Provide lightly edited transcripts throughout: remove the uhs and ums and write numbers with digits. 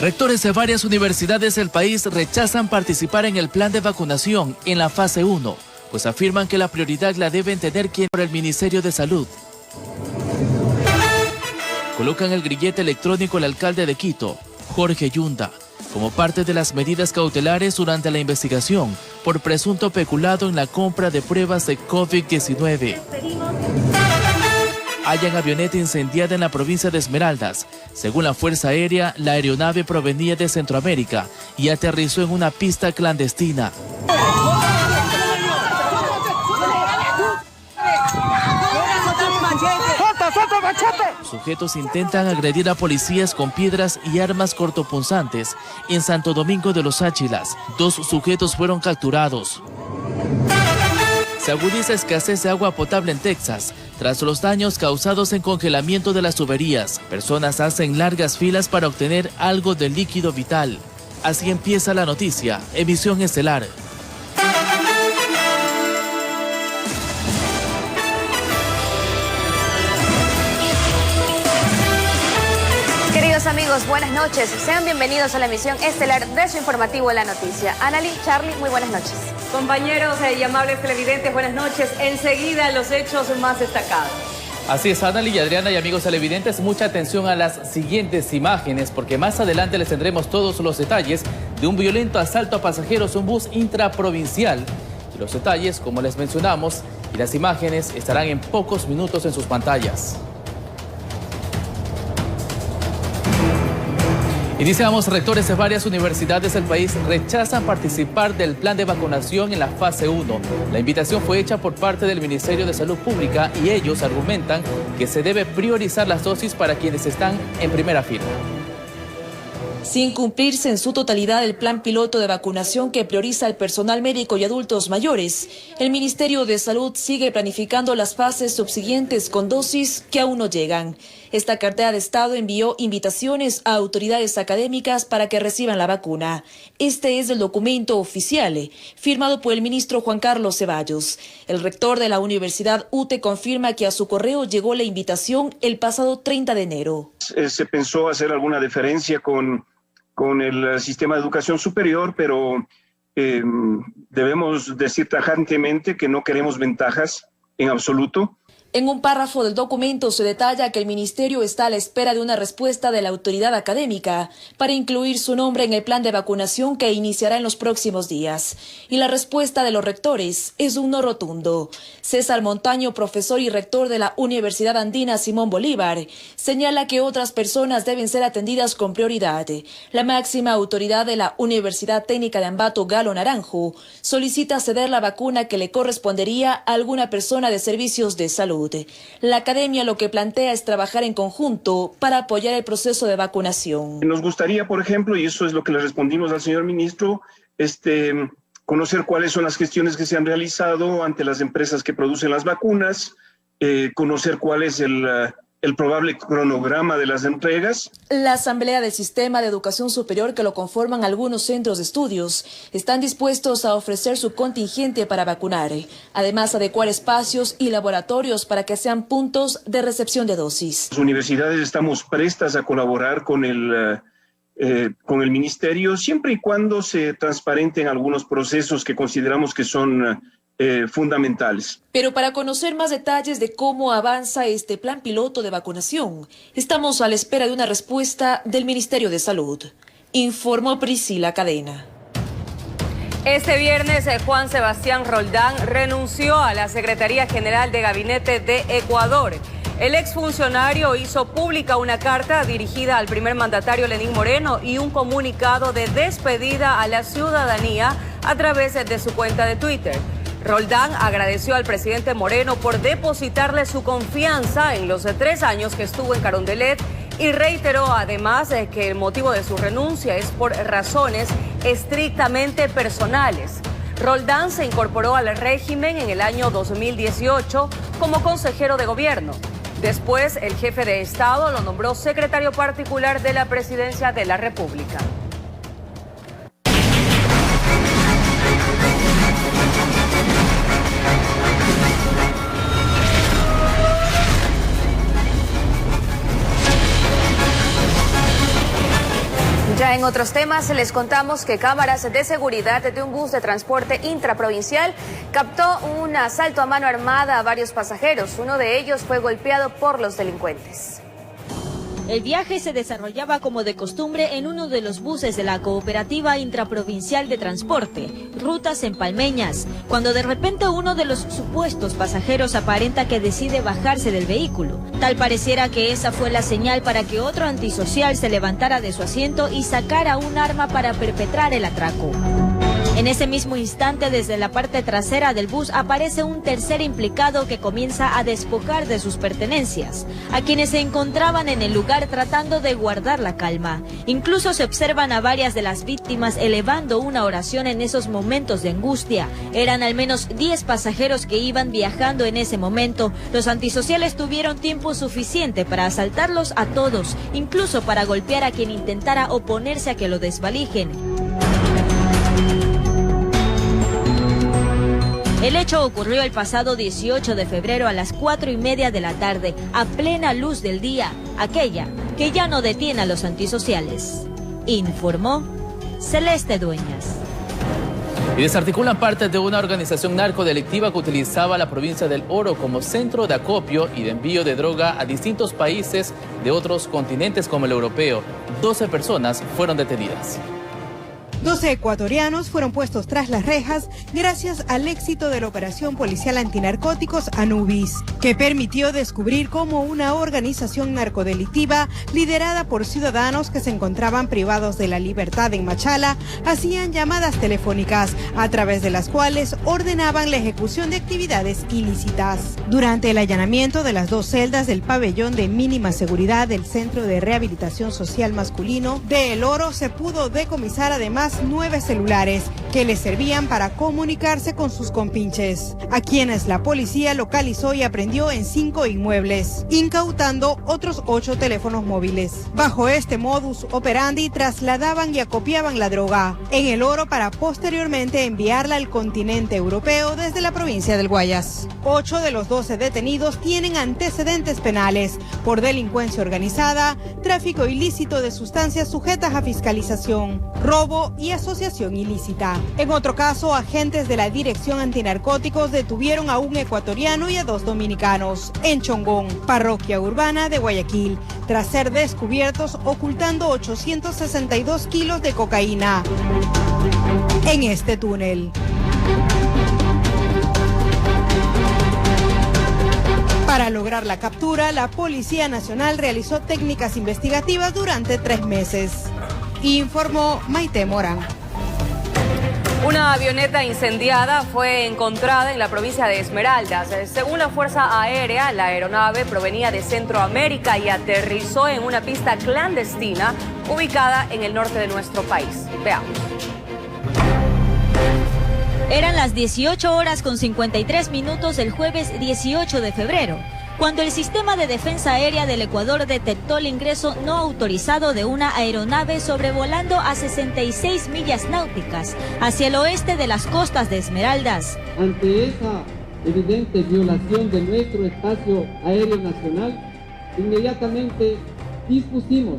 Rectores de varias universidades del país rechazan participar en el plan de vacunación en la fase 1, pues afirman que la prioridad la deben tener quien por el Ministerio de Salud. Colocan el grillete electrónico el alcalde de Quito, Jorge Yunda, como parte de las medidas cautelares durante la investigación por presunto peculado en la compra de pruebas de COVID-19. Hallan avioneta incendiada en la provincia de Esmeraldas. Según la Fuerza Aérea, la aeronave provenía de Centroamérica y aterrizó en una pista clandestina. Sujetos intentan agredir a policías con piedras y armas cortopunzantes en Santo Domingo de los Áchilas. 2 sujetos fueron capturados. Se agudiza escasez de agua potable en Texas. Tras los daños causados en congelamiento de las tuberías, personas hacen largas filas para obtener algo de líquido vital. Así empieza la noticia. Emisión estelar. Queridos amigos, buenas noches. Sean bienvenidos a la emisión estelar de su informativo La Noticia. Anali, Charlie, muy buenas noches. Compañeros y amables televidentes, buenas noches. Enseguida los hechos más destacados. Así es, Anali y Adriana y amigos televidentes, mucha atención a las siguientes imágenes, porque más adelante les tendremos todos los detalles de un violento asalto a pasajeros en un bus intraprovincial. Y los detalles, como les mencionamos, y las imágenes estarán en pocos minutos en sus pantallas. Iniciamos, rectores de varias universidades del país rechazan participar del plan de vacunación en la fase 1. La invitación fue hecha por parte del Ministerio de Salud Pública y ellos argumentan que se debe priorizar las dosis para quienes están en primera fila. Sin cumplirse en su totalidad el plan piloto de vacunación que prioriza al personal médico y adultos mayores, el Ministerio de Salud sigue planificando las fases subsiguientes con dosis que aún no llegan. Esta cartera de Estado envió invitaciones a autoridades académicas para que reciban la vacuna. Este es el documento oficial, firmado por el ministro Juan Carlos Ceballos. El rector de la Universidad UTE confirma que a su correo llegó la invitación el pasado 30 de enero. Se pensó hacer alguna diferencia con el sistema de educación superior, pero debemos decir tajantemente que no queremos ventajas en absoluto. En un párrafo del documento se detalla que el ministerio está a la espera de una respuesta de la autoridad académica para incluir su nombre en el plan de vacunación que iniciará en los próximos días. Y la respuesta de los rectores es un no rotundo. César Montaño, profesor y rector de la Universidad Andina Simón Bolívar, señala que otras personas deben ser atendidas con prioridad. La máxima autoridad de la Universidad Técnica de Ambato, Galo Naranjo, solicita ceder la vacuna que le correspondería a alguna persona de servicios de salud. La academia lo que plantea es trabajar en conjunto para apoyar el proceso de vacunación. Nos gustaría, por ejemplo, y eso es lo que le respondimos al señor ministro, conocer cuáles son las gestiones que se han realizado ante las empresas que producen las vacunas, conocer cuál es el probable cronograma de las entregas. La Asamblea del Sistema de Educación Superior, que lo conforman algunos centros de estudios, están dispuestos a ofrecer su contingente para vacunar. Además, adecuar espacios y laboratorios para que sean puntos de recepción de dosis. Las universidades estamos prestas a colaborar con el ministerio, siempre y cuando se transparenten algunos procesos que consideramos que son fundamentales. Pero para conocer más detalles de cómo avanza este plan piloto de vacunación, estamos a la espera de una respuesta del Ministerio de Salud, informó Priscila Cadena. Este viernes, Juan Sebastián Roldán renunció a la Secretaría General de Gabinete de Ecuador. El exfuncionario hizo pública una carta dirigida al primer mandatario Lenín Moreno y un comunicado de despedida a la ciudadanía a través de su cuenta de Twitter. Roldán agradeció al presidente Moreno por depositarle su confianza en los 3 años que estuvo en Carondelet y reiteró además que el motivo de su renuncia es por razones estrictamente personales. Roldán se incorporó al régimen en el año 2018 como consejero de gobierno. Después, el jefe de Estado lo nombró secretario particular de la Presidencia de la República. Ya en otros temas les contamos que cámaras de seguridad de un bus de transporte intraprovincial captó un asalto a mano armada a varios pasajeros. Uno de ellos fue golpeado por los delincuentes. El viaje se desarrollaba como de costumbre en uno de los buses de la Cooperativa Intraprovincial de Transporte, Rutas Empalmeñas, cuando de repente uno de los supuestos pasajeros aparenta que decide bajarse del vehículo. Tal pareciera que esa fue la señal para que otro antisocial se levantara de su asiento y sacara un arma para perpetrar el atraco. En ese mismo instante, desde la parte trasera del bus aparece un tercer implicado que comienza a despojar de sus pertenencias a quienes se encontraban en el lugar tratando de guardar la calma. Incluso se observan a varias de las víctimas elevando una oración en esos momentos de angustia. Eran al menos 10 pasajeros que iban viajando en ese momento. Los antisociales tuvieron tiempo suficiente para asaltarlos a todos, incluso para golpear a quien intentara oponerse a que lo desvalijen. El hecho ocurrió el pasado 18 de febrero a las 4:30 de la tarde, a plena luz del día, aquella que ya no detiene a los antisociales. Informó Celeste Dueñas. Y desarticulan parte de una organización narcodelictiva que utilizaba la provincia del Oro como centro de acopio y de envío de droga a distintos países de otros continentes como el europeo. 12 personas fueron detenidas. 12 ecuatorianos fueron puestos tras las rejas gracias al éxito de la operación policial antinarcóticos Anubis, que permitió descubrir cómo una organización narcodelictiva liderada por ciudadanos que se encontraban privados de la libertad en Machala hacían llamadas telefónicas a través de las cuales ordenaban la ejecución de actividades ilícitas. Durante el allanamiento de las 2 celdas del pabellón de mínima seguridad del Centro de Rehabilitación Social Masculino de El Oro se pudo decomisar además 9 celulares que les servían para comunicarse con sus compinches, a quienes la policía localizó y aprehendió en 5 inmuebles, incautando otros 8 teléfonos móviles. Bajo este modus operandi trasladaban y acopiaban la droga en El Oro para posteriormente enviarla al continente europeo desde la provincia del Guayas. 8 de los 12 detenidos tienen antecedentes penales por delincuencia organizada, tráfico ilícito de sustancias sujetas a fiscalización, robo y asociación ilícita. En otro caso, agentes de la Dirección Antinarcóticos detuvieron a un ecuatoriano y a 2 dominicanos en Chongón, parroquia urbana de Guayaquil, tras ser descubiertos ocultando 862 kilos de cocaína en este túnel. Para lograr la captura, la Policía Nacional realizó técnicas investigativas durante 3 meses. Informó Maite Morán. Una avioneta incendiada fue encontrada en la provincia de Esmeraldas. Según la Fuerza Aérea, la aeronave provenía de Centroamérica y aterrizó en una pista clandestina ubicada en el norte de nuestro país. Veamos. Eran las 18:53 del jueves 18 de febrero, cuando el Sistema de Defensa Aérea del Ecuador detectó el ingreso no autorizado de una aeronave sobrevolando a 66 millas náuticas hacia el oeste de las costas de Esmeraldas. Ante esa evidente violación de nuestro espacio aéreo nacional, inmediatamente dispusimos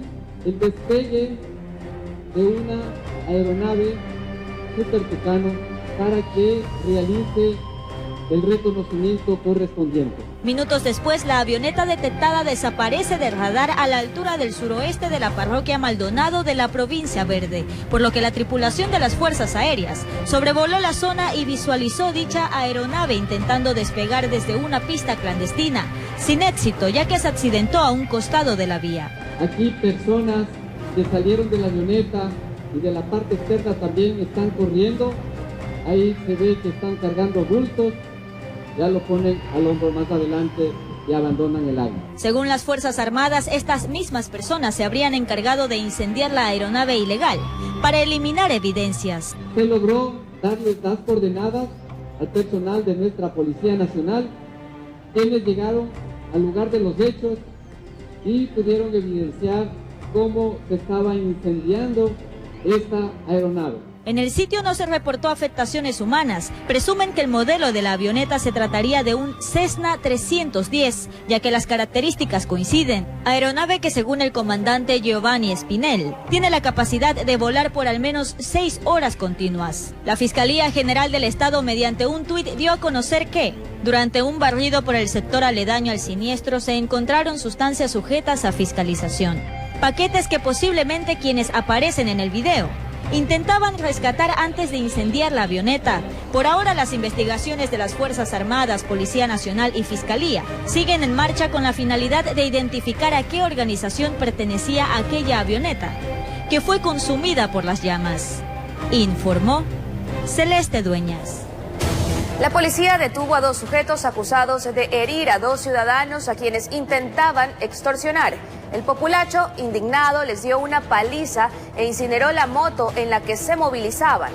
el despegue de una aeronave Super Tucano para que realice el reconocimiento correspondiente. Minutos después, la avioneta detectada desaparece del radar a la altura del suroeste de la parroquia Maldonado de la provincia Verde, por lo que la tripulación de las fuerzas aéreas sobrevoló la zona y visualizó dicha aeronave intentando despegar desde una pista clandestina, sin éxito ya que se accidentó a un costado de la vía. Aquí personas que salieron de la avioneta y de la parte externa también están corriendo. Ahí se ve que están cargando bultos. Ya lo ponen al hombro más adelante y abandonan el área. Según las Fuerzas Armadas, estas mismas personas se habrían encargado de incendiar la aeronave ilegal para eliminar evidencias. Se logró darles las coordenadas al personal de nuestra Policía Nacional, quienes llegaron al lugar de los hechos y pudieron evidenciar cómo se estaba incendiando esta aeronave. En el sitio no se reportó afectaciones humanas. Presumen que el modelo de la avioneta se trataría de un Cessna 310, ya que las características coinciden. Aeronave que, según el comandante Giovanni Espinel, tiene la capacidad de volar por al menos 6 horas continuas. La Fiscalía General del Estado, mediante un tuit, dio a conocer que durante un barrido por el sector aledaño al siniestro se encontraron sustancias sujetas a fiscalización. Paquetes que posiblemente quienes aparecen en el video intentaban rescatar antes de incendiar la avioneta. Por ahora, las investigaciones de las Fuerzas Armadas, Policía Nacional y Fiscalía siguen en marcha con la finalidad de identificar a qué organización pertenecía aquella avioneta, que fue consumida por las llamas. Informó Celeste Dueñas. La policía detuvo a 2 sujetos acusados de herir a 2 ciudadanos a quienes intentaban extorsionar. El populacho, indignado, les dio una paliza e incineró la moto en la que se movilizaban.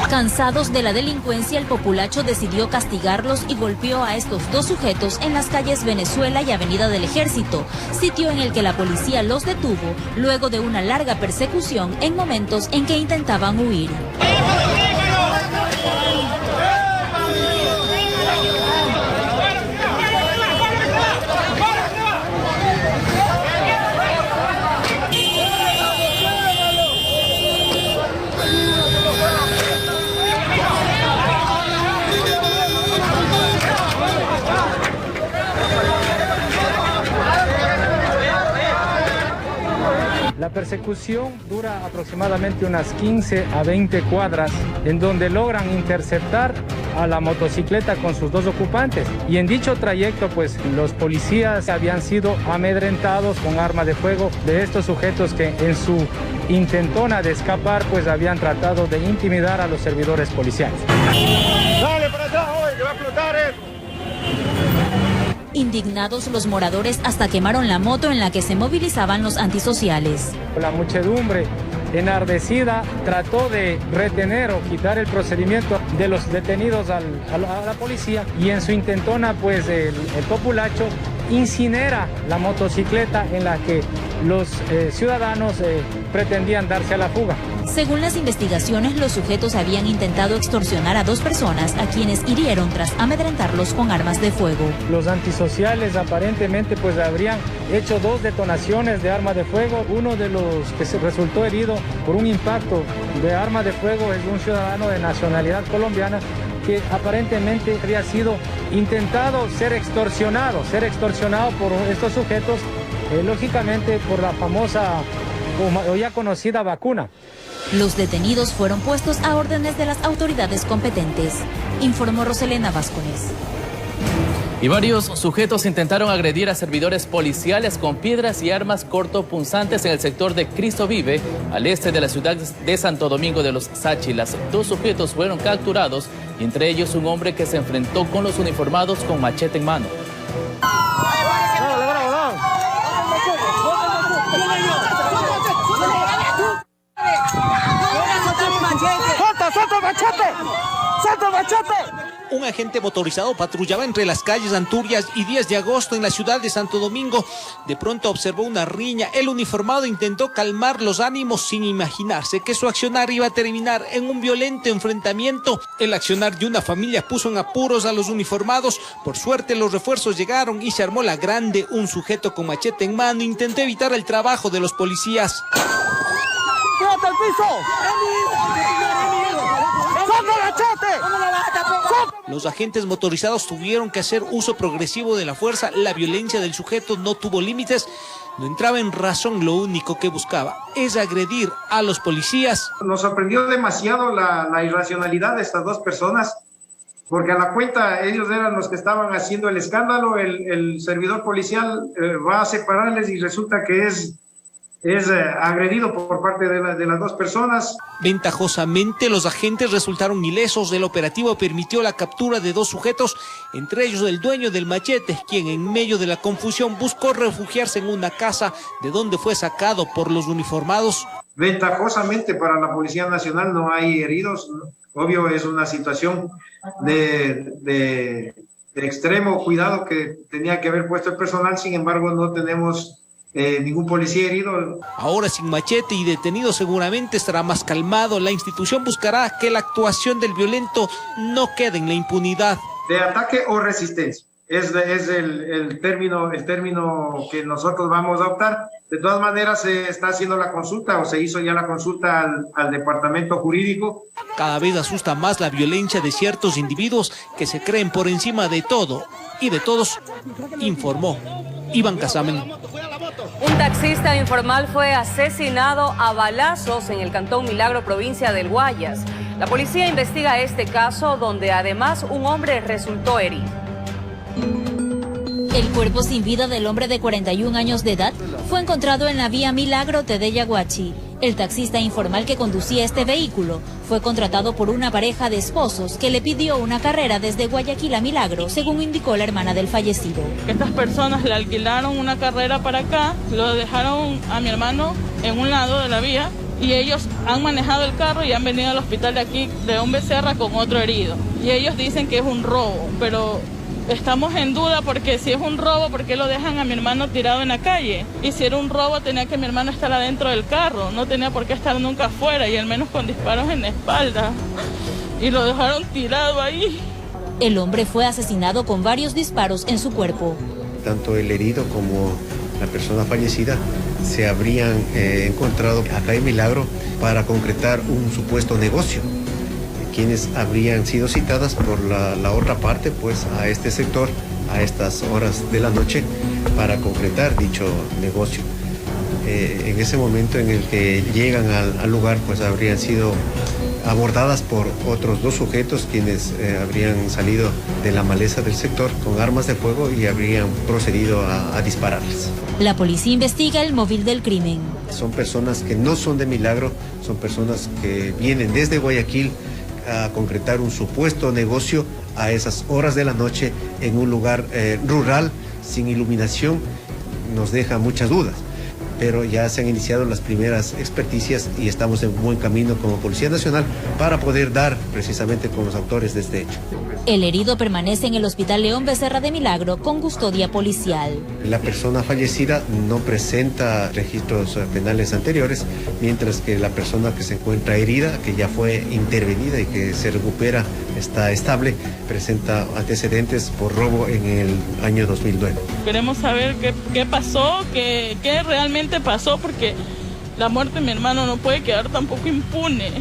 Cansados de la delincuencia, el populacho decidió castigarlos y golpeó a estos 2 sujetos en las calles Venezuela y Avenida del Ejército, sitio en el que la policía los detuvo luego de una larga persecución en momentos en que intentaban huir. La persecución dura aproximadamente unas 15 a 20 cuadras, en donde logran interceptar a la motocicleta con sus 2 ocupantes. Y en dicho trayecto, pues los policías habían sido amedrentados con arma de fuego de estos sujetos que en su intentona de escapar, pues habían tratado de intimidar a los servidores policiales. ¡Dale para atrás, hoy, que va a explotar esto! Indignados, los moradores hasta quemaron la moto en la que se movilizaban los antisociales. La muchedumbre enardecida trató de retener o quitar el procedimiento de los detenidos a la policía, y en su intentona, pues el populacho incinera la motocicleta en la que los ciudadanos pretendían darse a la fuga. Según las investigaciones, los sujetos habían intentado extorsionar a 2 personas a quienes hirieron tras amedrentarlos con armas de fuego. Los antisociales aparentemente pues habrían hecho 2 detonaciones de arma de fuego. Uno de los que se resultó herido por un impacto de arma de fuego es un ciudadano de nacionalidad colombiana que aparentemente había sido intentado ser extorsionado por estos sujetos, lógicamente por la famosa o ya conocida vacuna. Los detenidos fueron puestos a órdenes de las autoridades competentes, informó Roselena Vázquez. Y varios sujetos intentaron agredir a servidores policiales con piedras y armas cortopunzantes en el sector de Cristo Vive, al este de la ciudad de Santo Domingo de los Sáchilas. 2 sujetos fueron capturados, y entre ellos un hombre que se enfrentó con los uniformados con machete en mano. ¡Santo machete! Un agente motorizado patrullaba entre las calles Anturias y 10 de agosto en la ciudad de Santo Domingo. De pronto observó una riña. El uniformado intentó calmar los ánimos sin imaginarse que su accionar iba a terminar en un violento enfrentamiento. El accionar de una familia puso en apuros a los uniformados. Por suerte los refuerzos llegaron y se armó la grande. Un sujeto con machete en mano intentó evitar el trabajo de los policías. ¡Quédate al piso! Los agentes motorizados tuvieron que hacer uso progresivo de la fuerza. La violencia del sujeto no tuvo límites, no entraba en razón. Lo único que buscaba es agredir a los policías. Nos sorprendió demasiado la irracionalidad de estas 2 personas, porque a la cuenta ellos eran los que estaban haciendo el escándalo. El servidor policial va a separarles y resulta que es agredido por parte de las 2 personas. Ventajosamente, los agentes resultaron ilesos. El operativo permitió la captura de 2 sujetos, entre ellos el dueño del machete, quien en medio de la confusión buscó refugiarse en una casa, de donde fue sacado por los uniformados. Ventajosamente para la Policía Nacional no hay heridos, ¿no? Obvio, es una situación de extremo cuidado que tenía que haber puesto el personal. Sin embargo, no tenemos ningún policía herido. Ahora sin machete y detenido seguramente estará más calmado. La institución buscará que la actuación del violento no quede en la impunidad. De ataque o resistencia. Es el término que nosotros vamos a optar. De todas maneras, se está haciendo la consulta o se hizo ya la consulta al departamento jurídico. Cada vez asusta más la violencia de ciertos individuos que se creen por encima de todo y de todos, informó Iván Casamen. Un taxista informal fue asesinado a balazos en el Cantón Milagro, provincia del Guayas. La policía investiga este caso, donde además un hombre resultó herido. El cuerpo sin vida del hombre de 41 años de edad fue encontrado en la vía Milagro de Yaguachi. El taxista informal que conducía este vehículo fue contratado por una pareja de esposos que le pidió una carrera desde Guayaquil a Milagro, según indicó la hermana del fallecido. Estas personas le alquilaron una carrera para acá, lo dejaron a mi hermano en un lado de la vía y ellos han manejado el carro y han venido al hospital de aquí, de León Becerra, con otro herido. Y ellos dicen que es un robo, pero estamos en duda porque si es un robo, ¿por qué lo dejan a mi hermano tirado en la calle? Y si era un robo, tenía que mi hermano estar adentro del carro, no tenía por qué estar nunca afuera, y al menos con disparos en la espalda. Y lo dejaron tirado ahí. El hombre fue asesinado con varios disparos en su cuerpo. Tanto el herido como la persona fallecida se habrían encontrado acá en Milagro para concretar un supuesto negocio. Quienes habrían sido citadas por la otra parte, pues a este sector, a estas horas de la noche, para concretar dicho negocio. En ese momento en el que llegan al lugar, pues habrían sido abordadas por otros dos sujetos quienes habrían salido de la maleza del sector con armas de fuego y habrían procedido a dispararles. La policía investiga el móvil del crimen. Son personas que no son de Milagro, son personas que vienen desde Guayaquil a concretar un supuesto negocio a esas horas de la noche en un lugar rural sin iluminación. Nos deja muchas dudas, pero ya se han iniciado las primeras experticias y estamos en buen camino como Policía Nacional para poder dar precisamente con los autores de este hecho. El herido permanece en el Hospital León Becerra de Milagro con custodia policial. La persona fallecida no presenta registros penales anteriores, mientras que la persona que se encuentra herida, que ya fue intervenida y que se recupera, está estable, presenta antecedentes por robo en el año 2009. Queremos saber qué pasó, qué realmente pasó, porque la muerte de mi hermano no puede quedar tampoco impune.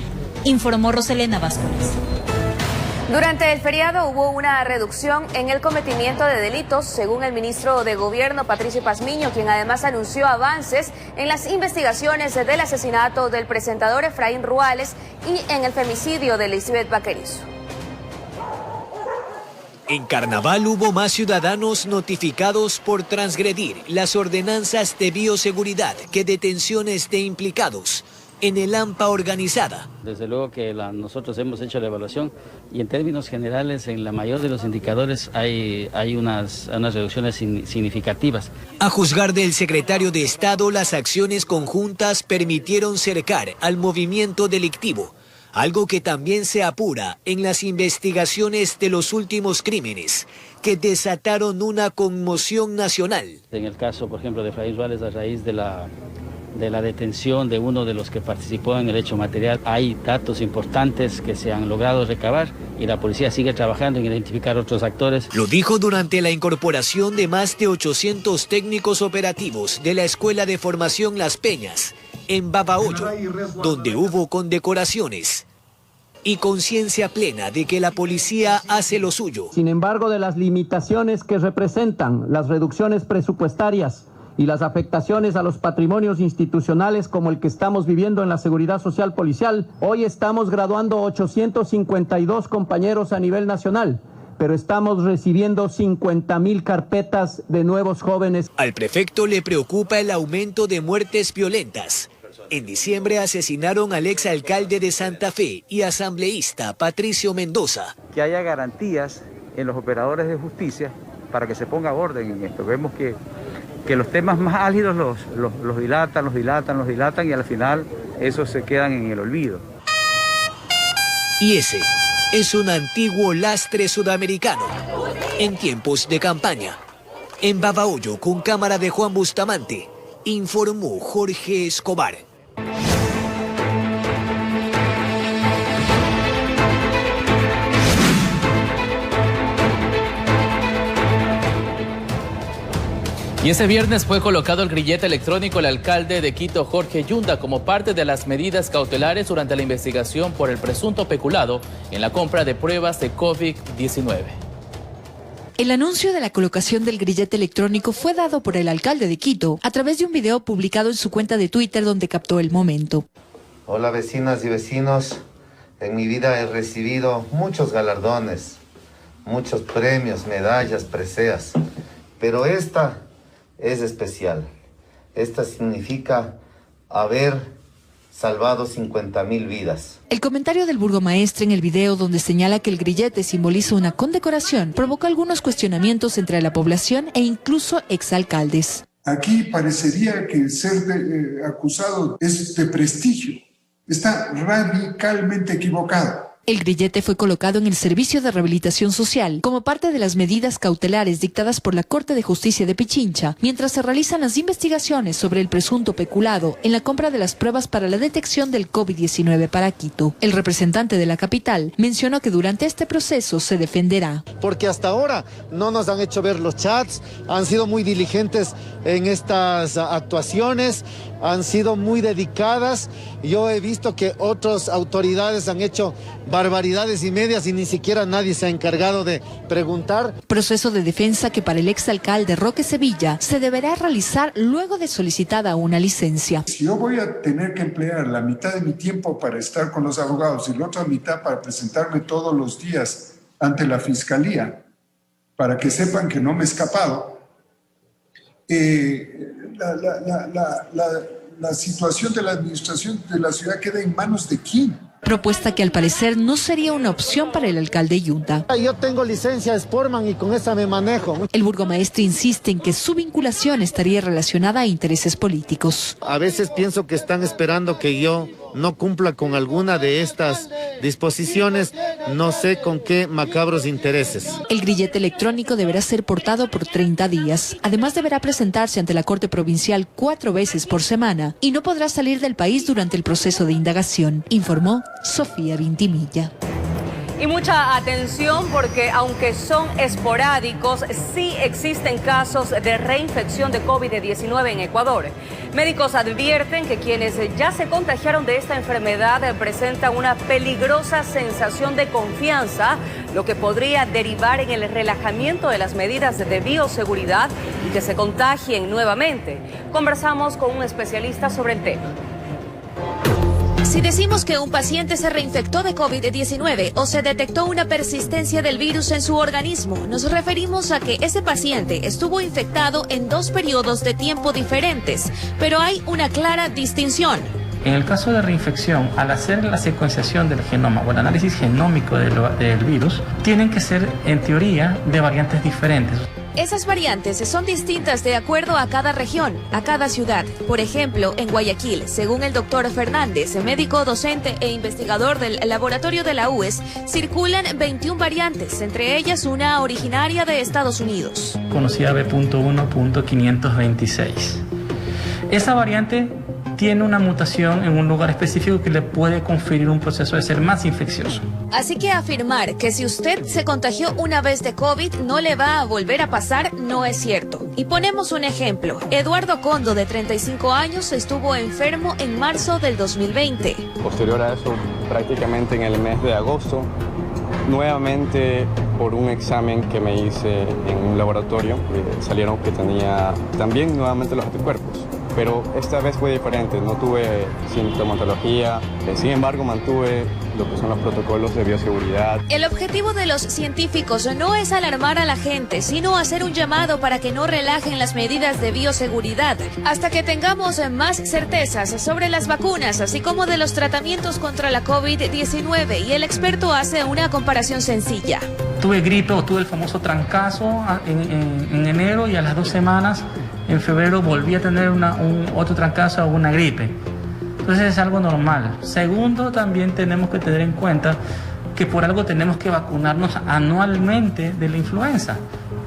Informó Roselena Vázquez. Durante el feriado hubo una reducción en el cometimiento de delitos, según el ministro de Gobierno, Patricio Pazmiño, quien además anunció avances en las investigaciones del asesinato del presentador Efraín Ruales y en el femicidio de Elizabeth Vaquerizo. En Carnaval hubo más ciudadanos notificados por transgredir las ordenanzas de bioseguridad que detenciones de implicados en el AMPA organizada. Desde luego que nosotros hemos hecho la evaluación y en términos generales en la mayor de los indicadores hay unas reducciones significativas. A juzgar del secretario de Estado, las acciones conjuntas permitieron cercar al movimiento delictivo, algo que también se apura en las investigaciones de los últimos crímenes que desataron una conmoción nacional. En el caso, por ejemplo, de Efraín Ruales, a raíz de la detención de uno de los que participó en el hecho material, hay datos importantes que se han logrado recabar y la policía sigue trabajando en identificar otros actores. Lo dijo durante la incorporación de más de 800 técnicos operativos de la Escuela de Formación Las Peñas, en Babahoyo, donde hubo condecoraciones y conciencia plena de que la policía hace lo suyo. Sin embargo, de las limitaciones que representan las reducciones presupuestarias y las afectaciones a los patrimonios institucionales como el que estamos viviendo en la seguridad social policial, hoy estamos graduando 852 compañeros a nivel nacional, pero estamos recibiendo 50,000 carpetas de nuevos jóvenes. Al prefecto le preocupa el aumento de muertes violentas. En diciembre asesinaron al exalcalde de Santa Fe y asambleísta Patricio Mendoza. Que haya garantías en los operadores de justicia para que se ponga orden en esto. Vemos que los temas más álgidos los dilatan y al final esos se quedan en el olvido. Y ese es un antiguo lastre sudamericano en tiempos de campaña. En Babahoyo, con cámara de Juan Bustamante, informó Jorge Escobar. Y ese viernes fue colocado el grillete electrónico al alcalde de Quito, Jorge Yunda, como parte de las medidas cautelares durante la investigación por el presunto peculado en la compra de pruebas de COVID-19. El anuncio de la colocación del grillete electrónico fue dado por el alcalde de Quito a través de un video publicado en su cuenta de Twitter donde captó el momento. Hola vecinas y vecinos, en mi vida he recibido muchos galardones, muchos premios, medallas, preseas, pero esta es especial. Esta significa haber salvado 50.000 vidas. El comentario del burgomaestre en el video, donde señala que el grillete simboliza una condecoración, provocó algunos cuestionamientos entre la población e incluso exalcaldes. Aquí parecería que ser acusado es de prestigio. Está radicalmente equivocado. El grillete fue colocado en el Servicio de Rehabilitación Social como parte de las medidas cautelares dictadas por la Corte de Justicia de Pichincha, mientras se realizan las investigaciones sobre el presunto peculado en la compra de las pruebas para la detección del COVID-19 para Quito. El representante de la capital mencionó que durante este proceso se defenderá. Porque hasta ahora no nos han hecho ver los chats, han sido muy diligentes en estas actuaciones, han sido muy dedicadas. Yo he visto que otras autoridades han hecho barbaridades y medias y ni siquiera nadie se ha encargado de preguntar. Proceso de defensa que para el exalcalde Roque Sevilla se deberá realizar luego de solicitada una licencia. Si yo voy a tener que emplear la mitad de mi tiempo para estar con los abogados y la otra mitad para presentarme todos los días ante la fiscalía, para que sepan que no me he escapado, la situación de la administración de la ciudad queda en manos de quién. Propuesta que al parecer no sería una opción para el alcalde Yunda. Yo tengo licencia de Sportman y con esa me manejo. El burgomaestre insiste en que su vinculación estaría relacionada a intereses políticos. A veces pienso que están esperando que yo no cumpla con alguna de estas disposiciones, no sé con qué macabros intereses. El grillete electrónico deberá ser portado por 30 días. Además deberá presentarse ante la Corte Provincial 4 veces por semana y no podrá salir del país durante el proceso de indagación, informó Sofía Vintimilla. Y mucha atención porque aunque son esporádicos, sí existen casos de reinfección de COVID-19 en Ecuador. Médicos advierten que quienes ya se contagiaron de esta enfermedad presentan una peligrosa sensación de confianza, lo que podría derivar en el relajamiento de las medidas de bioseguridad y que se contagien nuevamente. Conversamos con un especialista sobre el tema. Si decimos que un paciente se reinfectó de COVID-19 o se detectó una persistencia del virus en su organismo, nos referimos a que ese paciente estuvo infectado en 2 periodos de tiempo diferentes, pero hay una clara distinción. En el caso de reinfección, al hacer la secuenciación del genoma o el análisis genómico del virus, tienen que ser, en teoría, de variantes diferentes. Esas variantes son distintas de acuerdo a cada región, a cada ciudad. Por ejemplo, en Guayaquil, según el doctor Fernández, médico docente e investigador del laboratorio de la UES, circulan 21 variantes, entre ellas una originaria de Estados Unidos. Conocida B.1.526. Esa variante tiene una mutación en un lugar específico que le puede conferir un proceso de ser más infeccioso. Así que afirmar que si usted se contagió una vez de COVID no le va a volver a pasar no es cierto. Y ponemos un ejemplo. Eduardo Condo, de 35 años, estuvo enfermo en marzo del 2020. Posterior a eso, prácticamente en el mes de agosto, nuevamente por un examen que me hice en un laboratorio, salieron que tenía también nuevamente los anticuerpos. Pero esta vez fue diferente, no tuve sintomatología, sin embargo mantuve lo que son los protocolos de bioseguridad. El objetivo de los científicos no es alarmar a la gente, sino hacer un llamado para que no relajen las medidas de bioseguridad, hasta que tengamos más certezas sobre las vacunas, así como de los tratamientos contra la COVID-19, y el experto hace una comparación sencilla. Tuve gripe o tuve el famoso trancazo en enero y a las 2 semanas, en febrero, volví a tener otro trancazo o una gripe. Entonces es algo normal. Segundo, también tenemos que tener en cuenta que por algo tenemos que vacunarnos anualmente de la influenza.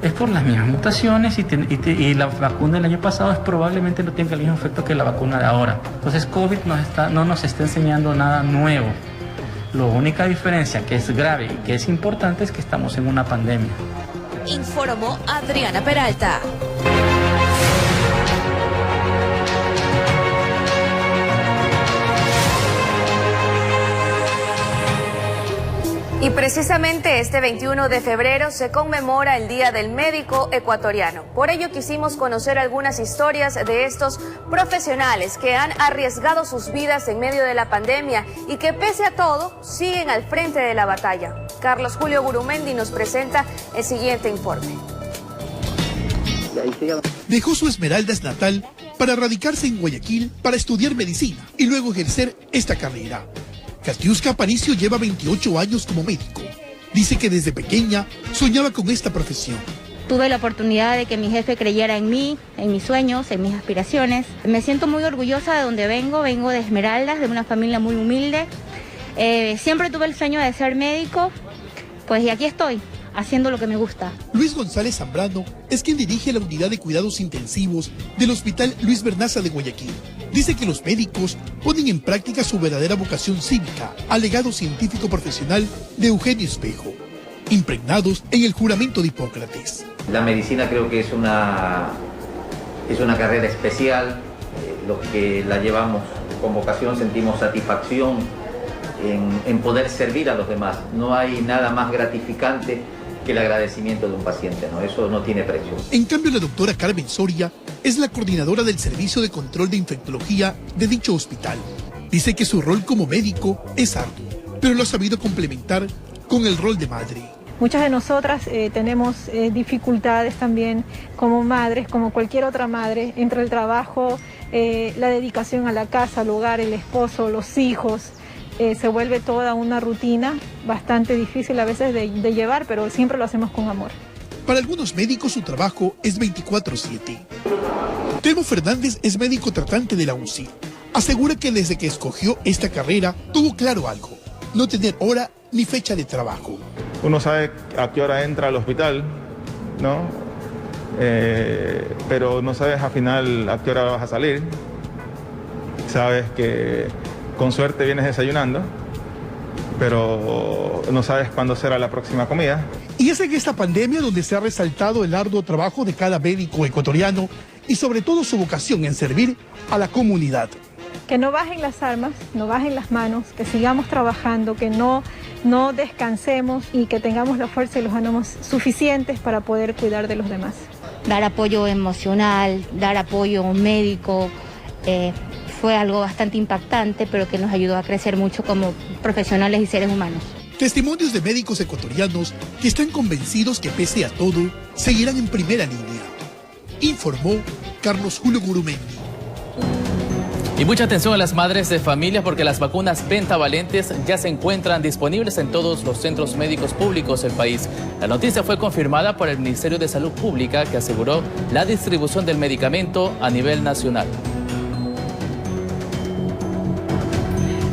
Es por las mismas mutaciones y la vacuna del año pasado probablemente no tenga el mismo efecto que la vacuna de ahora. Entonces COVID no nos está enseñando nada nuevo. La única diferencia que es grave y que es importante es que estamos en una pandemia. Informó Adriana Peralta. Y precisamente este 21 de febrero se conmemora el Día del Médico Ecuatoriano. Por ello quisimos conocer algunas historias de estos profesionales que han arriesgado sus vidas en medio de la pandemia y que pese a todo siguen al frente de la batalla. Carlos Julio Gurumendi nos presenta el siguiente informe. Dejó su Esmeraldas natal para radicarse en Guayaquil para estudiar medicina y luego ejercer esta carrera. Katiuska Aparicio lleva 28 años como médico. Dice que desde pequeña soñaba con esta profesión. Tuve la oportunidad de que mi jefe creyera en mí, en mis sueños, en mis aspiraciones. Me siento muy orgullosa de donde vengo de Esmeraldas, de una familia muy humilde. Siempre tuve el sueño de ser médico, pues y aquí estoy, haciendo lo que me gusta. Luis González Zambrano es quien dirige la unidad de cuidados intensivos del Hospital Luis Bernaza de Guayaquil. Dice que los médicos ponen en práctica su verdadera vocación cívica al legado científico profesional de Eugenio Espejo, impregnados en el juramento de Hipócrates. La medicina creo que es una carrera especial. Los que la llevamos con vocación sentimos satisfacción en poder servir a los demás. No hay nada más gratificante que el agradecimiento de un paciente, ¿no? Eso no tiene precio. En cambio, la doctora Carmen Soria es la coordinadora del Servicio de Control de Infectología de dicho hospital. Dice que su rol como médico es arduo, pero lo ha sabido complementar con el rol de madre. Muchas de nosotras tenemos dificultades también como madres, como cualquier otra madre, entre el trabajo, la dedicación a la casa, al hogar, el esposo, los hijos. Se vuelve toda una rutina bastante difícil a veces de llevar, pero siempre lo hacemos con amor. Para algunos médicos su trabajo es 24/7. Telmo Fernández es médico tratante de la UCI. Asegura que desde que escogió esta carrera tuvo claro algo: no tener hora ni fecha de trabajo. Uno sabe a qué hora entra al hospital, ¿no? Pero no sabes al final a qué hora vas a salir. Sabes que con suerte vienes desayunando, pero no sabes cuándo será la próxima comida. Y es en esta pandemia donde se ha resaltado el arduo trabajo de cada médico ecuatoriano y sobre todo su vocación en servir a la comunidad. Que no bajen las armas, no bajen las manos, que sigamos trabajando, que no descansemos y que tengamos la fuerza y los ánimos suficientes para poder cuidar de los demás. Dar apoyo emocional, dar apoyo médico, fue algo bastante impactante, pero que nos ayudó a crecer mucho como profesionales y seres humanos. Testimonios de médicos ecuatorianos que están convencidos que pese a todo, seguirán en primera línea. Informó Carlos Julio Gurumendi. Y mucha atención a las madres de familia porque las vacunas pentavalentes ya se encuentran disponibles en todos los centros médicos públicos del país. La noticia fue confirmada por el Ministerio de Salud Pública, que aseguró la distribución del medicamento a nivel nacional.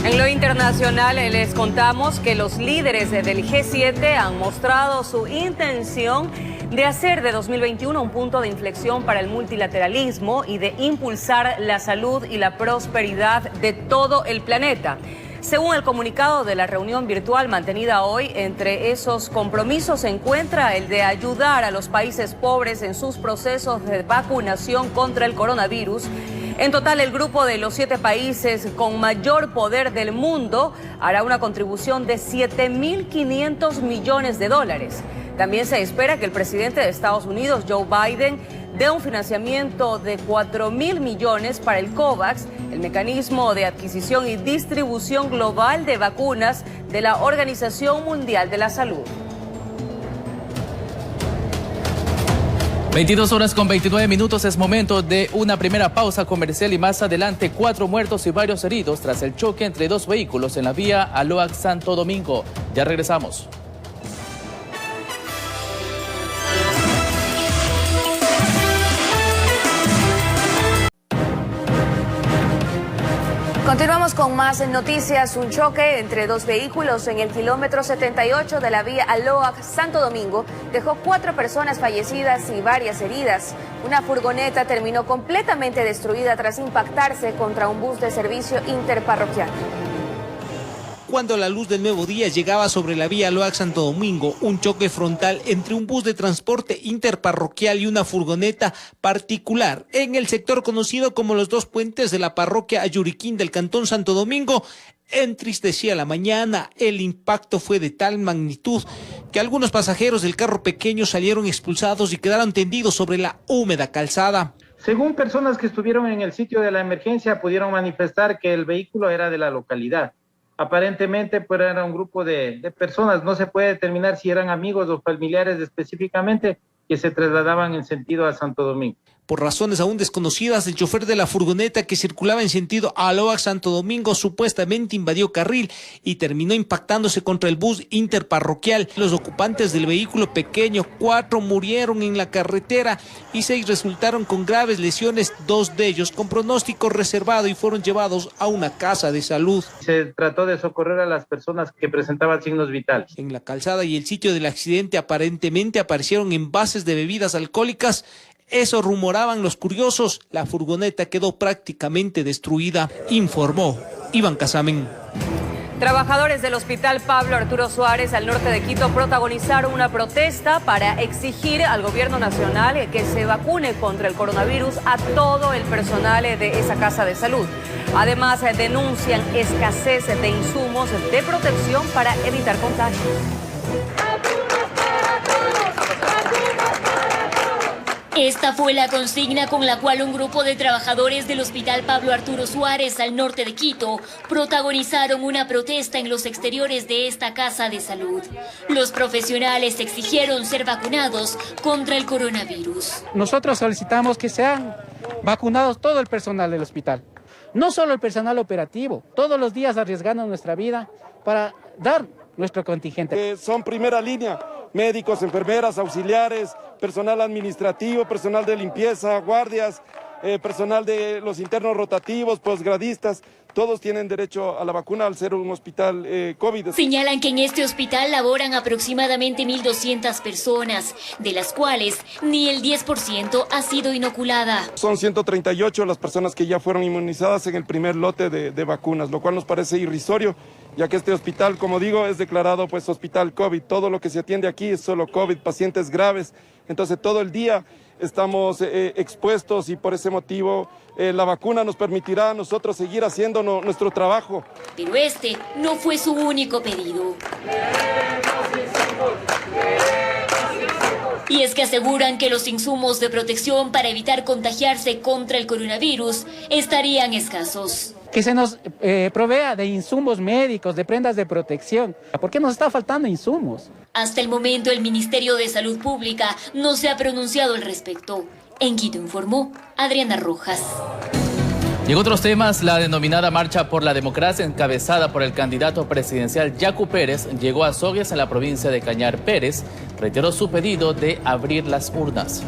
En lo internacional les contamos que los líderes del G7 han mostrado su intención de hacer de 2021 un punto de inflexión para el multilateralismo y de impulsar la salud y la prosperidad de todo el planeta. Según el comunicado de la reunión virtual mantenida hoy, entre esos compromisos se encuentra el de ayudar a los países pobres en sus procesos de vacunación contra el coronavirus. En total, el grupo de los 7 países con mayor poder del mundo hará una contribución de $7.500 millones. También se espera que el presidente de Estados Unidos, Joe Biden, dé un financiamiento de $4.000 millones para el COVAX, el mecanismo de adquisición y distribución global de vacunas de la Organización Mundial de la Salud. 22:29, es momento de una primera pausa comercial y más adelante 4 muertos y varios heridos tras el choque entre 2 vehículos en la vía Aloac-Santo Domingo. Ya regresamos. Continuamos con más noticias. Un choque entre dos vehículos en el kilómetro 78 de la vía Aloac-Santo Domingo dejó 4 personas fallecidas y varias heridas. Una furgoneta terminó completamente destruida tras impactarse contra un bus de servicio interparroquial. Cuando la luz del nuevo día llegaba sobre la vía Aloac-Santo Domingo, un choque frontal entre un bus de transporte interparroquial y una furgoneta particular en el sector conocido como los Dos Puentes de la parroquia Ayuriquín del Cantón Santo Domingo entristecía la mañana. El impacto fue de tal magnitud que algunos pasajeros del carro pequeño salieron expulsados y quedaron tendidos sobre la húmeda calzada. Según personas que estuvieron en el sitio de la emergencia, pudieron manifestar que el vehículo era de la localidad. Aparentemente, pues era un grupo de personas, no se puede determinar si eran amigos o familiares específicamente, que se trasladaban en sentido a Santo Domingo. Por razones aún desconocidas, el chofer de la furgoneta que circulaba en sentido Aloac-Santo Domingo supuestamente invadió carril y terminó impactándose contra el bus interparroquial. Los ocupantes del vehículo pequeño, 4 murieron en la carretera y 6 resultaron con graves lesiones, 2 de ellos con pronóstico reservado y fueron llevados a una casa de salud. Se trató de socorrer a las personas que presentaban signos vitales. En la calzada y el sitio del accidente aparentemente aparecieron envases de bebidas alcohólicas. Eso rumoraban los curiosos. La furgoneta quedó prácticamente destruida, informó Iván Casamen. Trabajadores del Hospital Pablo Arturo Suárez al norte de Quito protagonizaron una protesta para exigir al gobierno nacional que se vacune contra el coronavirus a todo el personal de esa casa de salud. Además, denuncian escasez de insumos de protección para evitar contagios. Esta fue la consigna con la cual un grupo de trabajadores del Hospital Pablo Arturo Suárez al norte de Quito protagonizaron una protesta en los exteriores de esta casa de salud. Los profesionales exigieron ser vacunados contra el coronavirus. Nosotros solicitamos que sean vacunados todo el personal del hospital, no solo el personal operativo, todos los días arriesgando nuestra vida para dar nuestro contingente. Son primera línea, médicos, enfermeras, auxiliares, personal administrativo, personal de limpieza, guardias, personal de los internos rotativos, posgradistas, todos tienen derecho a la vacuna al ser un hospital COVID. Señalan que en este hospital laboran aproximadamente 1.200 personas, de las cuales ni el 10% ha sido inoculada. Son 138 las personas que ya fueron inmunizadas en el primer lote de vacunas, lo cual nos parece irrisorio, ya que este hospital, como digo, es declarado pues hospital COVID. Todo lo que se atiende aquí es solo COVID, pacientes graves. Entonces todo el día estamos expuestos y por ese motivo la vacuna nos permitirá a nosotros seguir haciendo nuestro trabajo. Pero este no fue su único pedido. Y es que aseguran que los insumos de protección para evitar contagiarse contra el coronavirus estarían escasos. Que se nos provea de insumos médicos, de prendas de protección. ¿Por qué nos está faltando insumos? Hasta el momento el Ministerio de Salud Pública no se ha pronunciado al respecto. En Quito informó Adriana Rojas. Y en otros temas, la denominada Marcha por la Democracia, encabezada por el candidato presidencial Yacu Pérez, llegó a Zogues, en la provincia de Cañar. Pérez reiteró su pedido de abrir las urnas.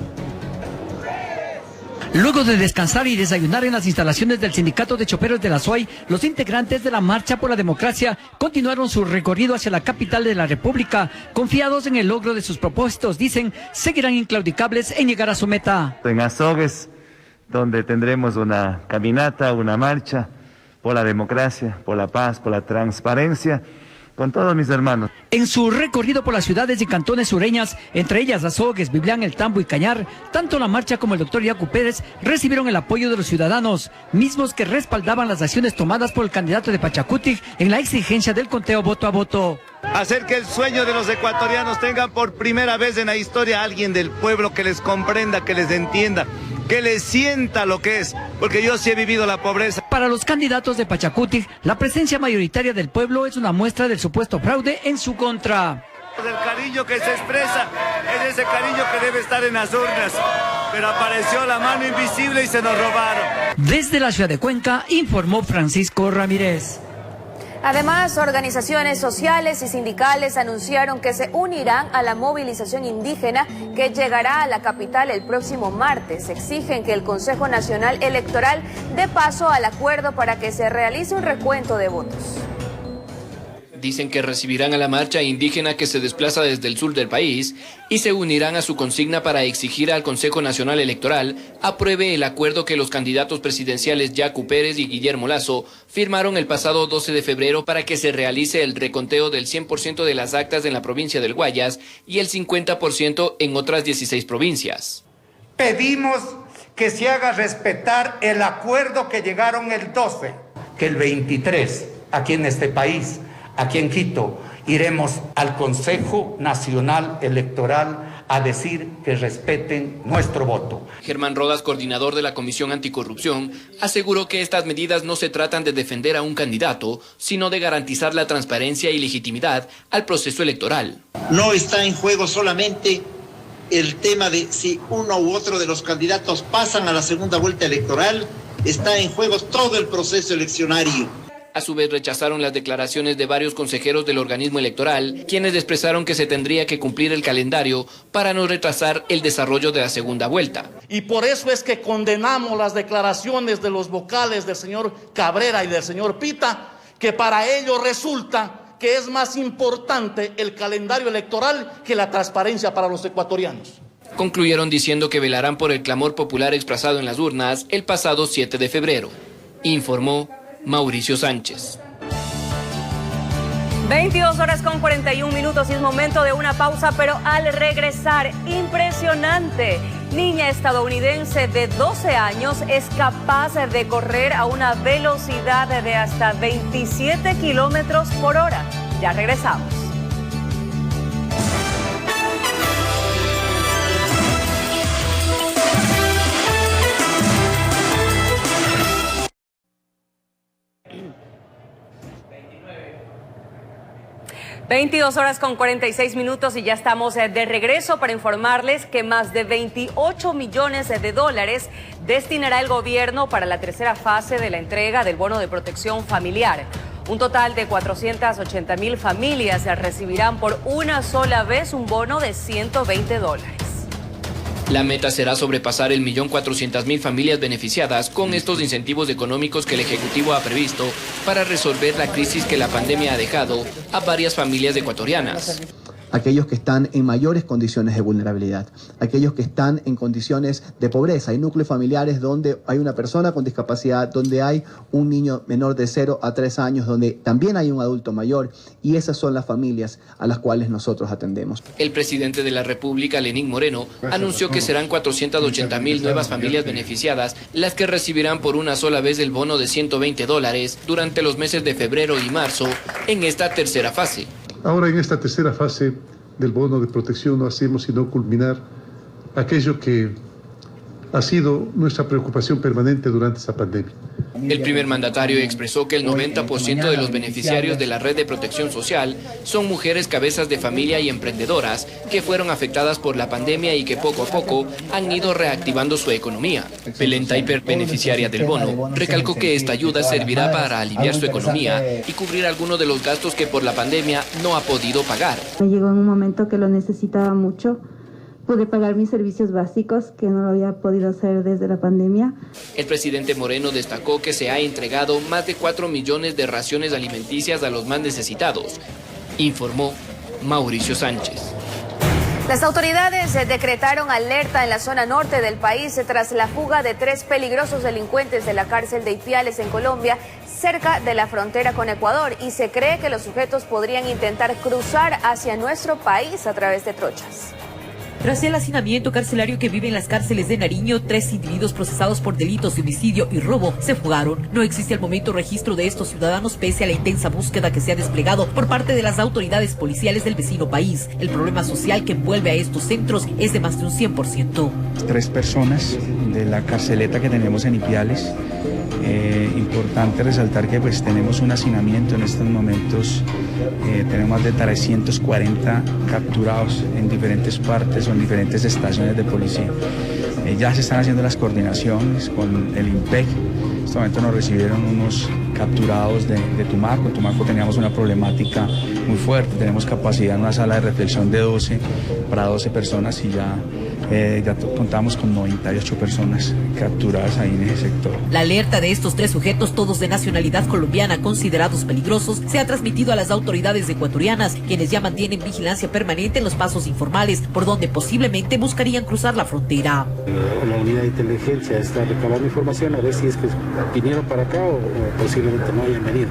Luego de descansar y desayunar en las instalaciones del Sindicato de Choferes de la SOAY, los integrantes de la Marcha por la Democracia continuaron su recorrido hacia la capital de la República. Confiados en el logro de sus propósitos, dicen, seguirán inclaudicables en llegar a su meta. En Azogues, donde tendremos una caminata, una marcha por la democracia, por la paz, por la transparencia, con todos mis hermanos. En su recorrido por las ciudades y cantones sureñas, entre ellas Azogues, Biblián, El Tambo y Cañar, tanto la marcha como el doctor Yacu Pérez recibieron el apoyo de los ciudadanos, mismos que respaldaban las acciones tomadas por el candidato de Pachacuti en la exigencia del conteo voto a voto. Hacer que el sueño de los ecuatorianos tenga por primera vez en la historia a alguien del pueblo que les comprenda, que les entienda, que les sienta lo que es, porque yo sí he vivido la pobreza. Para los candidatos de Pachacuti, la presencia mayoritaria del pueblo es una muestra del supuesto fraude en su contra. El cariño que se expresa es ese cariño que debe estar en las urnas, pero apareció la mano invisible y se nos robaron. Desde la ciudad de Cuenca, informó Francisco Ramírez. Además, organizaciones sociales y sindicales anunciaron que se unirán a la movilización indígena que llegará a la capital el próximo martes. Exigen que el Consejo Nacional Electoral dé paso al acuerdo para que se realice un recuento de votos. Dicen que recibirán a la marcha indígena que se desplaza desde el sur del país y se unirán a su consigna para exigir al Consejo Nacional Electoral apruebe el acuerdo que los candidatos presidenciales Yacu Pérez y Guillermo Lasso firmaron el pasado 12 de febrero para que se realice el reconteo del 100% de las actas en la provincia del Guayas y el 50% en otras 16 provincias. Pedimos que se haga respetar el acuerdo que llegaron el 12, que el 23 aquí en este país, aquí en Quito, iremos al Consejo Nacional Electoral a decir que respeten nuestro voto. Germán Rodas, coordinador de la Comisión Anticorrupción, aseguró que estas medidas no se tratan de defender a un candidato, sino de garantizar la transparencia y legitimidad al proceso electoral. No está en juego solamente el tema de si uno u otro de los candidatos pasan a la segunda vuelta electoral, está en juego todo el proceso eleccionario. A su vez rechazaron las declaraciones de varios consejeros del organismo electoral, quienes expresaron que se tendría que cumplir el calendario para no retrasar el desarrollo de la segunda vuelta. Y por eso es que condenamos las declaraciones de los vocales del señor Cabrera y del señor Pita, que para ellos resulta que es más importante el calendario electoral que la transparencia para los ecuatorianos. Concluyeron diciendo que velarán por el clamor popular expresado en las urnas el pasado 7 de febrero. Informó Mauricio Sánchez. 22 horas con 41 minutos y es momento de una pausa, pero al regresar, impresionante. Niña estadounidense de 12 años es capaz de correr a una velocidad de hasta 27 kilómetros por hora. Ya regresamos. ...22 horas con 46 minutos y ya estamos de regreso para informarles que más de 28 millones de dólares destinará el gobierno para la tercera fase de la entrega del bono de protección familiar. Un total de 480,000 familias recibirán por una sola vez un bono de $120. La meta será sobrepasar el 1.400.000 familias beneficiadas con estos incentivos económicos que el Ejecutivo ha previsto para resolver la crisis que la pandemia ha dejado a varias familias ecuatorianas. Aquellos que están en mayores condiciones de vulnerabilidad, aquellos que están en condiciones de pobreza. Hay núcleos familiares donde hay una persona con discapacidad, donde hay un niño menor de 0 a 3 años, donde también hay un adulto mayor, y esas son las familias a las cuales nosotros atendemos. El presidente de la República, Lenín Moreno, anunció que serán 480,000 nuevas familias beneficiadas las que recibirán por una sola vez el bono de $120 durante los meses de febrero y marzo en esta tercera fase. Ahora en esta tercera fase del bono de protección no hacemos sino culminar aquello que ha sido nuestra preocupación permanente durante esta pandemia. El primer mandatario expresó que el 90% de los beneficiarios de la red de protección social son mujeres cabezas de familia y emprendedoras que fueron afectadas por la pandemia y que poco a poco han ido reactivando su economía. Belén Taiper, beneficiaria del bono, recalcó que esta ayuda servirá para aliviar su economía y cubrir algunos de los gastos que por la pandemia no ha podido pagar. Me llegó en un momento que lo necesitaba mucho. Pude pagar mis servicios básicos, que no lo había podido hacer desde la pandemia. El presidente Moreno destacó que se ha entregado más de 4 millones de raciones alimenticias a los más necesitados, informó Mauricio Sánchez. Las autoridades decretaron alerta en la zona norte del país tras la fuga de 3 peligrosos delincuentes de la cárcel de Ipiales en Colombia, cerca de la frontera con Ecuador, y se cree que los sujetos podrían intentar cruzar hacia nuestro país a través de trochas. Tras el hacinamiento carcelario que vive en las cárceles de Nariño, 3 individuos procesados por delitos de homicidio y robo se fugaron. No existe al momento registro de estos ciudadanos pese a la intensa búsqueda que se ha desplegado por parte de las autoridades policiales del vecino país. El problema social que envuelve a estos centros es de más de un 100%. 3 personas de la carceleta que tenemos en Ipiales. Importante resaltar que pues tenemos un hacinamiento en estos momentos, tenemos más de 340 capturados en diferentes partes o en diferentes estaciones de policía. Ya se están haciendo las coordinaciones con el IMPEC. En este momento nos recibieron unos capturados de Tumaco. En Tumaco teníamos una problemática muy fuerte, tenemos capacidad en una sala de reflexión de 12 para 12 personas y ya contamos con 98 personas capturadas ahí en ese sector. La alerta de estos 3 sujetos, todos de nacionalidad colombiana, considerados peligrosos, se ha transmitido a las autoridades ecuatorianas, quienes ya mantienen vigilancia permanente en los pasos informales, por donde posiblemente buscarían cruzar la frontera. La unidad de inteligencia está recabando información a ver si es que vinieron para acá o posiblemente no hayan venido.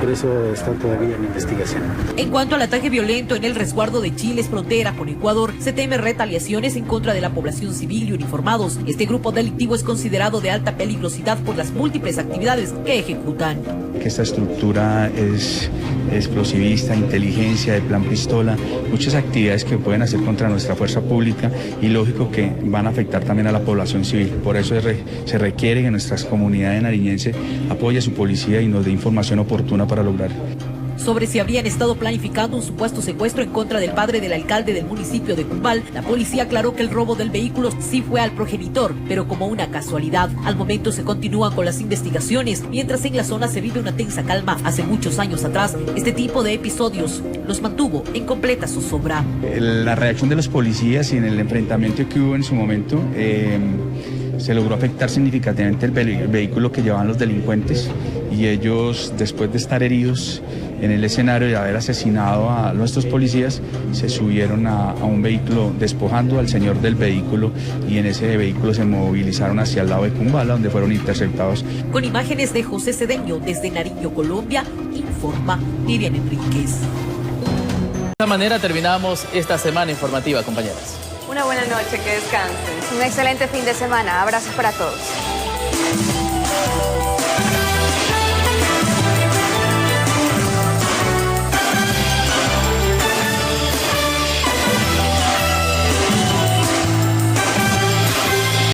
Por eso están todavía en investigación. En cuanto al ataque violento en el resguardo de Chiles, frontera con Ecuador, se teme retaliaciones en contra de la población civil y uniformados. Este grupo delictivo es considerado de alta peligrosidad por las múltiples actividades que ejecutan. Que esta estructura es explosivista, inteligencia, de plan pistola, muchas actividades que pueden hacer contra nuestra fuerza pública y lógico que van a afectar también a la población civil. Por eso se requiere que nuestras comunidades nariñenses apoyen a su policía y nos dé información oportuna para lograr. Sobre si habrían estado planificando un supuesto secuestro en contra del padre del alcalde del municipio de Cumbal, la policía aclaró que el robo del vehículo sí fue al progenitor, pero como una casualidad. Al momento se continúan con las investigaciones, mientras en la zona se vive una tensa calma. Hace muchos años atrás, este tipo de episodios los mantuvo en completa zozobra. La reacción de los policías y en el enfrentamiento que hubo en su momento, se logró afectar significativamente el vehículo que llevaban los delincuentes y ellos, después de estar heridos en el escenario y haber asesinado a nuestros policías, se subieron a un vehículo despojando al señor del vehículo y en ese vehículo se movilizaron hacia el lado de Cumbala, donde fueron interceptados. Con imágenes de José Cedeño desde Nariño, Colombia, informa Vivian Enríquez. De esta manera terminamos esta semana informativa, compañeras. Una buena noche, que descansen. Un excelente fin de semana. Abrazos para todos.